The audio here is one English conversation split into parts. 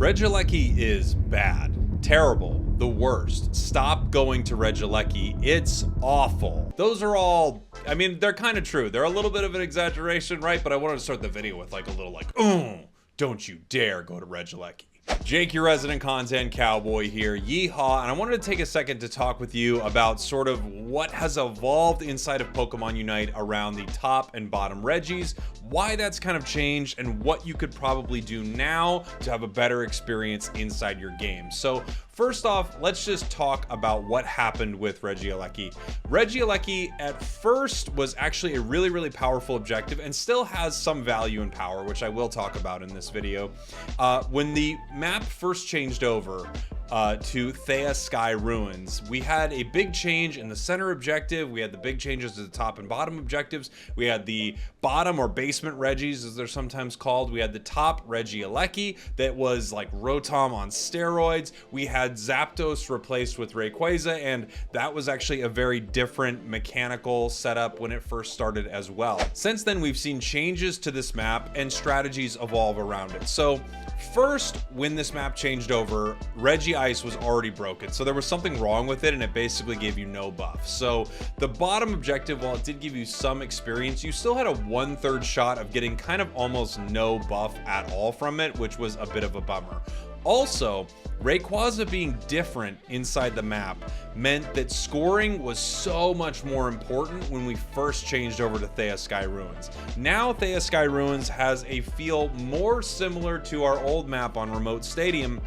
Regieleki is bad, terrible, the worst. Stop going to Regieleki, it's awful. Those are all, I mean, they're kind of true. They're a little bit of an exaggeration, right? But I wanted to start the video with like a little like, don't you dare go to Regieleki. Jake, your resident content cowboy here, yeehaw, and I wanted to take a second to talk with you about sort of what has evolved inside of Pokemon Unite around the top and bottom Regis, why that's kind of changed, and what you could probably do now to have a better experience inside your game. So first off, let's just talk about what happened with Regieleki. Regieleki at first was actually a really powerful objective and still has some value and power, which I will talk about in this video. When the map first changed over to Theia Sky Ruins, we had a big change in the center objective. We had the big changes to the top and bottom objectives. We had the bottom or basement Regis, as they're sometimes called. We had the top Regieleki that was like Rotom on steroids. We had Zapdos replaced with Rayquaza, and that was actually a very different mechanical setup when it first started as well. Since then, we've seen changes to this map and strategies evolve around it. So first, when this map changed over, Regice was already broken. So there was something wrong with it, and it basically gave you no buff. So the bottom objective, while it did give you some experience, you still had a 1/3 shot of getting kind of almost no buff at all from it, which was a bit of a bummer. Also, Rayquaza being different inside the map meant that scoring was so much more important when we first changed over to Theia Sky Ruins. Now Theia Sky Ruins has a feel more similar to our old map on Remote Stadium,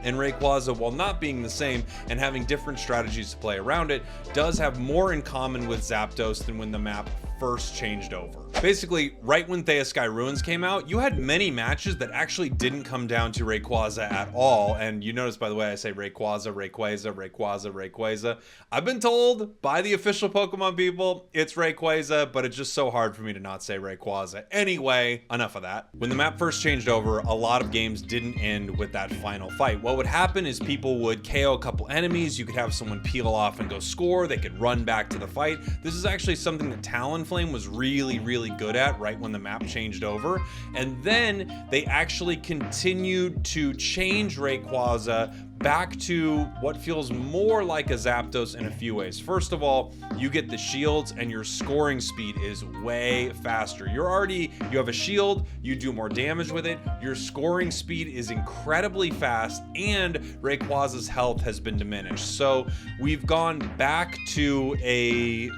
and Rayquaza, while not being the same and having different strategies to play around it, does have more in common with Zapdos than when the map first changed over. Basically, right when Theia Sky Ruins came out, you had many matches that actually didn't come down to Rayquaza at all. And you notice, by the way, I say Rayquaza, Rayquaza, Rayquaza, Rayquaza. I've been told by the official Pokemon people, it's Rayquaza, but it's just so hard for me to not say Rayquaza. Anyway, enough of that. When the map first changed over, a lot of games didn't end with that final fight. What would happen is people would KO a couple enemies, you could have someone peel off and go score, they could run back to the fight. This is actually something that Talonflame was really good at right when the map changed over. And then they actually continued to change Rayquaza back to what feels more like a Zapdos in a few ways. First of all, you get the shields and your scoring speed is way faster. You have a shield, you do more damage with it, your scoring speed is incredibly fast, and Rayquaza's health has been diminished. So we've gone back to a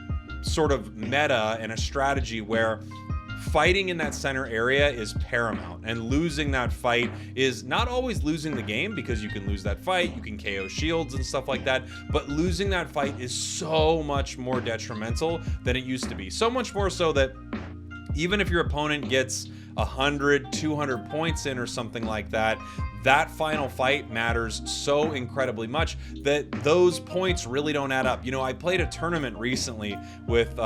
sort of meta and a strategy where fighting in that center area is paramount, and losing that fight is not always losing the game, because you can lose that fight, you can KO shields and stuff like that, but losing that fight is so much more detrimental than it used to be. So much more so that even if your opponent gets 100, 200 points in or something like that, that final fight matters so incredibly much that those points really don't add up. You know, I played a tournament recently with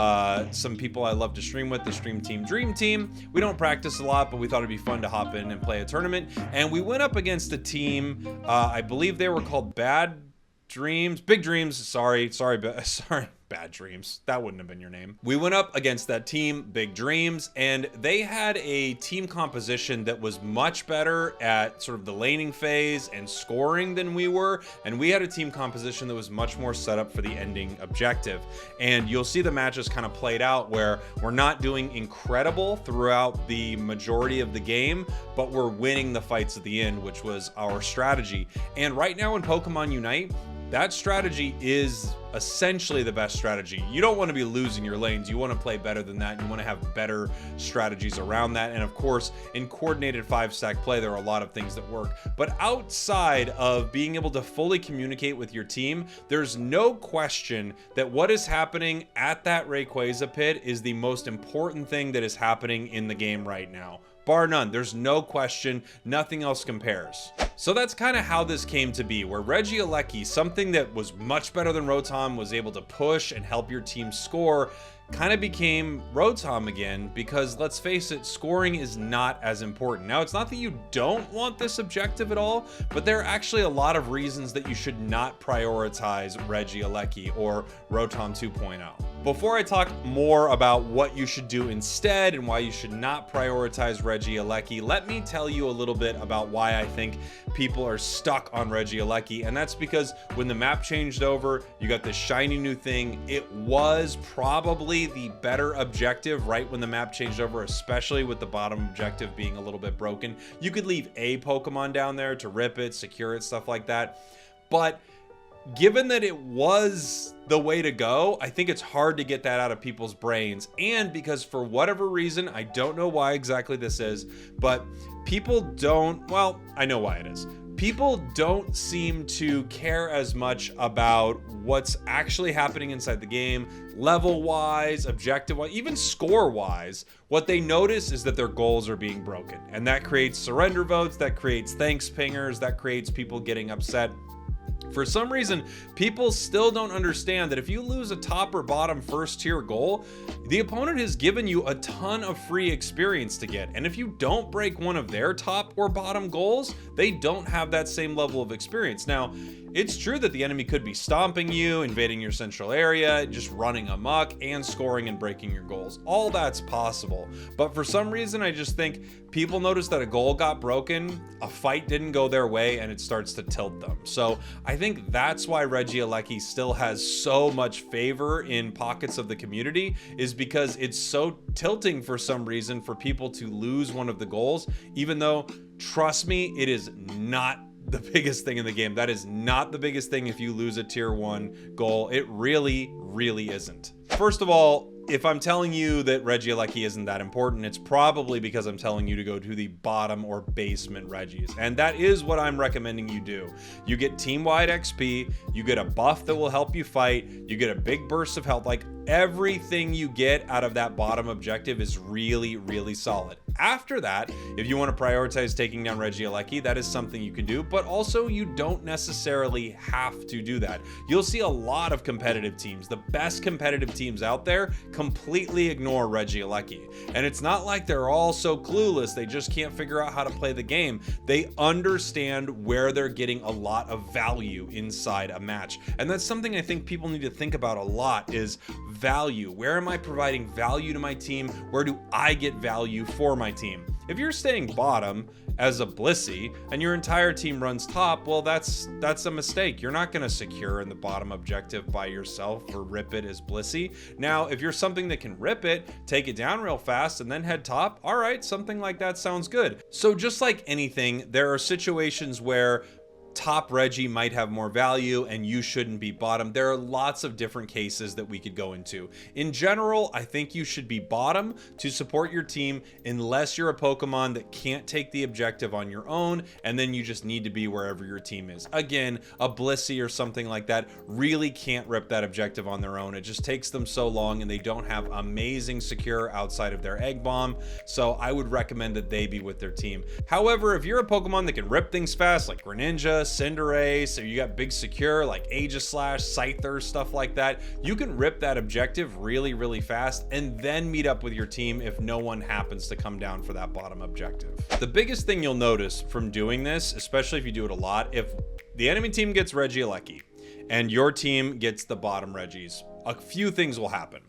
some people I love to stream with, the Stream Team Dream Team. We don't practice a lot, but we thought it'd be fun to hop in and play a tournament. And we went up against a team, I believe they were called Big Dreams, sorry, Bad Dreams. That wouldn't have been your name. We went up against that team, Big Dreams, and they had a team composition that was much better at sort of the laning phase and scoring than we were, and we had a team composition that was much more set up for the ending objective. And you'll see the matches kind of played out where we're not doing incredible throughout the majority of the game, but we're winning the fights at the end, which was our strategy. And right now in Pokemon Unite, that strategy is essentially the best strategy. You don't want to be losing your lanes. You want to play better than that. You want to have better strategies around that. And of course, in coordinated 5-stack play, there are a lot of things that work. But outside of being able to fully communicate with your team, there's no question that what is happening at that Rayquaza pit is the most important thing that is happening in the game right now. Bar none, there's no question, nothing else compares. So that's kind of how this came to be, where Regieleki, something that was much better than Rotom, was able to push and help your team score, kind of became Rotom again, because let's face it, scoring is not as important. Now, it's not that you don't want this objective at all, but there are actually a lot of reasons that you should not prioritize Regieleki or Rotom 2.0. Before I talk more about what you should do instead and why you should not prioritize Regieleki, let me tell you a little bit about why I think people are stuck on Regieleki. And that's because when the map changed over, you got this shiny new thing. It was probably the better objective right when the map changed over, especially with the bottom objective being a little bit broken. You could leave a Pokemon down there to rip it, secure it, stuff like that. But given that it was the way to go, I think it's hard to get that out of people's brains. And because for whatever reason, I don't know why exactly this is, but people don't, well, I know why it is. People don't seem to care as much about what's actually happening inside the game, level-wise, objective-wise, even score-wise. What they notice is that their goals are being broken. And that creates surrender votes, that creates thanks pingers, that creates people getting upset. For some reason, people still don't understand that if you lose a top or bottom first tier goal, the opponent has given you a ton of free experience to get. And if you don't break one of their top or bottom goals, they don't have that same level of experience. Now, it's true that the enemy could be stomping you, invading your central area, just running amok, and scoring and breaking your goals. All that's possible. But for some reason, I just think people notice that a goal got broken, a fight didn't go their way, and it starts to tilt them. So I think that's why Regieleki still has so much favor in pockets of the community, is because it's so tilting for some reason for people to lose one of the goals, even though, trust me, it is not the biggest thing in the game. That is not the biggest thing if you lose a tier 1 goal. It really isn't. First of all, if I'm telling you that Regieleki isn't that important, it's probably because I'm telling you to go to the bottom or basement Regis. And that is what I'm recommending you do. You get team-wide XP, you get a buff that will help you fight, you get a big burst of health. Like, everything you get out of that bottom objective is really solid. After that, if you want to prioritize taking down Regieleki, that is something you can do, but also you don't necessarily have to do that. You'll see a lot of competitive teams, the best competitive teams out there, completely ignore Regieleki. And it's not like they're all so clueless, they just can't figure out how to play the game. They understand where they're getting a lot of value inside a match. And that's something I think people need to think about a lot, is value. Where am I providing value to my team? Where do I get value for my team? If you're staying bottom as a Blissey and your entire team runs top, well, that's a mistake. You're not going to secure in the bottom objective by yourself or rip it as Blissey. Now, if you're something that can rip it, take it down real fast, and then head top, all right, something like that sounds good. So just like anything, there are situations where top Regi might have more value and you shouldn't be bottom. There are lots of different cases that we could go into. In general, I think you should be bottom to support your team unless you're a Pokemon that can't take the objective on your own, and then you just need to be wherever your team is. Again, a Blissey or something like that really can't rip that objective on their own. It just takes them so long, and they don't have amazing secure outside of their Egg Bomb, so I would recommend that they be with their team. However, if you're a Pokemon that can rip things fast, like Greninja, Cinderace, so you got big secure like Aegislash, Scyther, stuff like that, you can rip that objective really fast and then meet up with your team if no one happens to come down for that bottom objective. The biggest thing you'll notice from doing this, especially if you do it a lot, if the enemy team gets Regieleki and your team gets the bottom Regis, a few things will happen.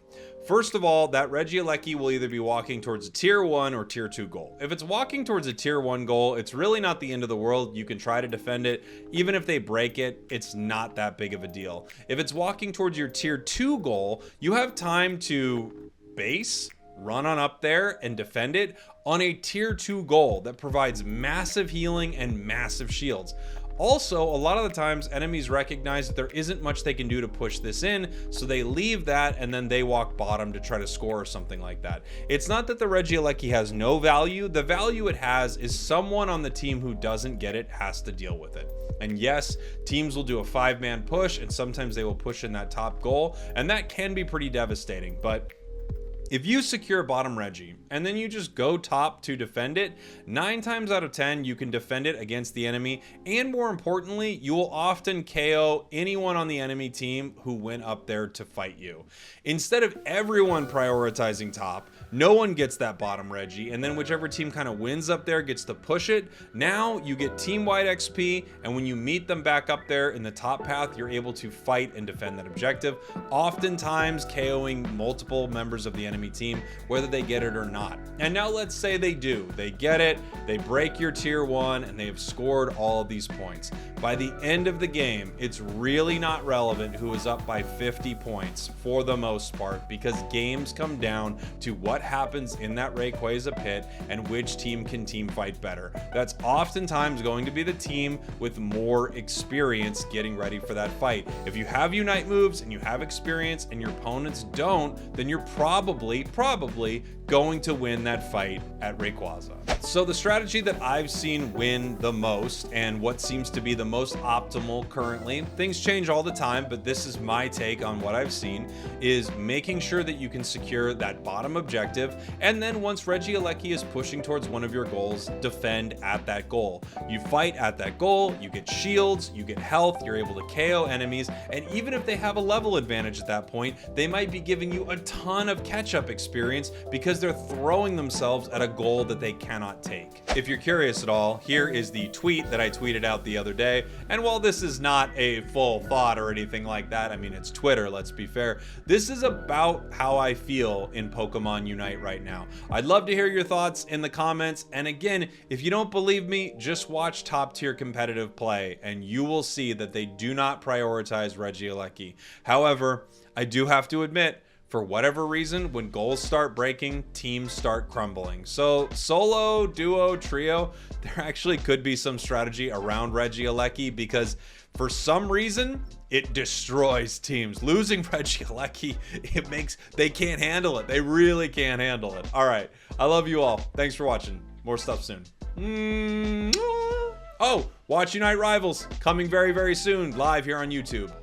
First of all, that Regieleki will either be walking towards a tier 1 or tier 2 goal. If it's walking towards a tier 1 goal, it's really not the end of the world. You can try to defend it. Even if they break it, it's not that big of a deal. If it's walking towards your tier 2 goal, you have time to base, run on up there, and defend it on a tier 2 goal that provides massive healing and massive shields. Also, a lot of the times enemies recognize that there isn't much they can do to push this in, so they leave that and then they walk bottom to try to score or something like that. It's not that the Regieleki has no value. The value it has is someone on the team who doesn't get it has to deal with it. And yes, teams will do a 5-man push, and sometimes they will push in that top goal, and that can be pretty devastating. But If you secure bottom Regi and then you just go top to defend it, 9 times out of 10 you can defend it against the enemy, and more importantly, you will often KO anyone on the enemy team who went up there to fight you. Instead of everyone prioritizing top, no one gets that bottom Regi, and then whichever team kind of wins up there gets to push it. Now you get team-wide XP, and when you meet them back up there in the top path, you're able to fight and defend that objective, oftentimes KOing multiple members of the enemy team, whether they get it or not. And now let's say they do. They get it, they break your tier 1, and they have scored all of these points. By the end of the game, it's really not relevant who is up by 50 points for the most part, because games come down to what happens in that Rayquaza pit and which team can team fight better. That's oftentimes going to be the team with more experience getting ready for that fight. If you have Unite moves and you have experience and your opponents don't, then you're probably going to win that fight at Rayquaza. So the strategy that I've seen win the most, and what seems to be the most optimal currently, things change all the time, but this is my take on what I've seen, is making sure that you can secure that bottom objective, and then once Regieleki is pushing towards one of your goals, defend at that goal. You fight at that goal, you get shields, you get health, you're able to KO enemies, and even if they have a level advantage at that point, they might be giving you a ton of catch-up experience because they're throwing themselves at a goal that they cannot take. If you're curious at all, here is the tweet that I tweeted out the other day, and while this is not a full thought or anything like that, I mean, it's Twitter, let's be fair, this is about how I feel in Pokemon Unite right now. I'd love to hear your thoughts in the comments, and again, if you don't believe me, just watch top tier competitive play, and you will see that they do not prioritize Regieleki. However, I do have to admit, for whatever reason, when goals start breaking, teams start crumbling. So solo, duo, trio, there actually could be some strategy around Regieleki, because for some reason, it destroys teams. Losing Regieleki, they can't handle it. They really can't handle it. All right, I love you all. Thanks for watching. More stuff soon. Oh, watch Unite Rivals, coming very, very soon, live here on YouTube.